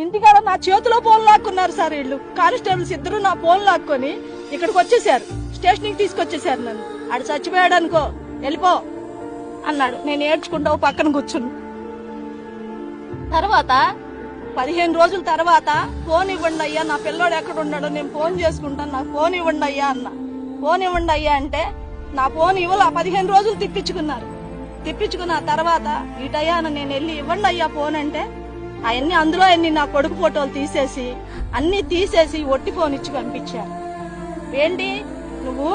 ఇంటికాడ నా చేతిలో ఫోన్ లాక్కున్నారు సార్ వీళ్ళు. కానిస్టేబుల్స్ ఇద్దరు నా ఫోన్ లాక్కొని ఇక్కడికి వచ్చేసారు, స్టేషన్ కి తీసుకొచ్చేసారు. నన్ను ఆడు చచ్చిపోయాడు అనుకో వెళ్ళిపో అన్నాడు. నేను ఏడ్చుకుంటా పక్కన కూర్చున్నా. తర్వాత 15 రోజుల తర్వాత ఫోన్ ఇవ్వండి అయ్యా, నా పిల్లోడు ఎక్కడ ఉన్నాడో నేను ఫోన్ చేసుకుంటాను, నాకు ఫోన్ ఇవ్వండి అయ్యా అన్న. ఫోన్ ఇవ్వండి అయ్యా అంటే నా ఫోన్ ఇవ్వాల. 15 రోజులు తిప్పించుకున్న తర్వాత ఇటయ్యా నేను వెళ్ళి ఇవ్వండి అయ్యా ఫోన్ అంటే అవన్నీ అందులో అన్ని నా కొడుకు ఫోటోలు తీసేసి ఒట్టి ఫోన్ ఇచ్చి పంపించారు. ఏంటి నువ్వు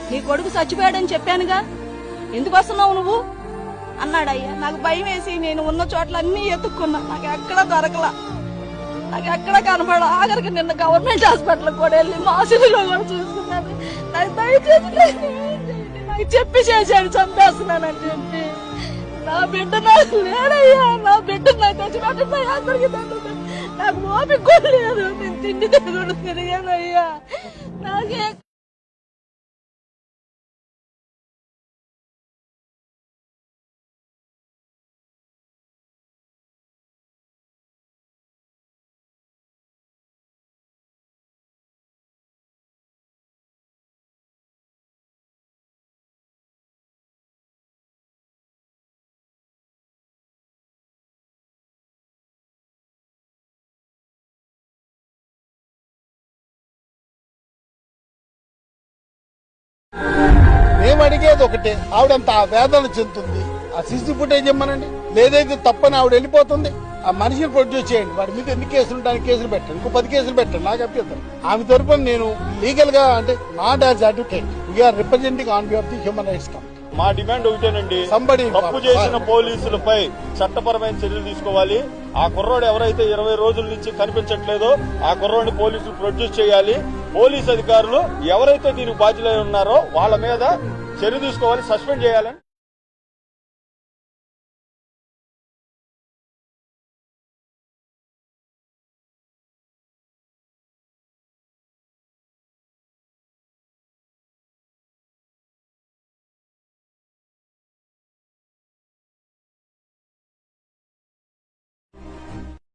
నీ కొడుకు చచ్చిపోయాడని చెప్పానుగా, ఎందుకు వస్తున్నావు నువ్వు అన్నాడయ్యా. నాకు భయం వేసి నేను ఉన్న చోట్ల అన్ని ఎత్తుక్కున్నా, నాకు ఎక్కడ దొరకలా, నాకు ఎక్కడ కనపడ. ఆఖరికి నిన్న గవర్నమెంట్ హాస్పిటల్ కూడా వెళ్ళి మాసిలో కూడా చూసుకున్నాను. నాకు దయచేసి నాకు చెప్పి చేశాడు చంపేస్తున్నానని చెప్పి. నా బిడ్డ నాకు లేడయ్యా, నా బిడ్డ నాకు తెచ్చినట్టు అందరికి నాకు ఓపిక కూడా లేదు. నేను తిండి తిరుగుడు తిరిగానయ్యా. నాకే మేము అడిగేది ఒకటే, ఆవిడంత వేదన చెందుతుంది. ఆ సీసీ ఫుటేజ్ ఇమ్మనండి, లేదైతే తప్పని ఆవిడ వెళ్ళిపోతుంది. ఆ మనిషిని ప్రొడ్యూస్ చేయండి, వాడి మీద ఎన్ని కేసులు ఉంటాయని కేసులు పెట్టండి, ఇంకో 10 కేసులు పెట్టండి. నాకు అభ్యంతరం. ఆమె తరపున నేను లీగల్ గా అంటే not as advocate, we are representing on behalf the human rights committee. మా డిమాండ్ ఒకటేనండి, తప్పు చేసిన పోలీసులపై చట్టపరమైన చర్యలు తీసుకోవాలి. ఆ కుర్రోడు ఎవరైతే 20 రోజుల నుంచి కనిపించట్లేదో ఆ కుర్రోడిని పోలీసులు ప్రొడ్యూస్ చేయాలి. పోలీసు అధికారులు ఎవరైతే దీనికి బాధ్యులై ఉన్నారో వాళ్ళ మీద చర్య తీసుకోవాలి, సస్పెండ్ చేయాలని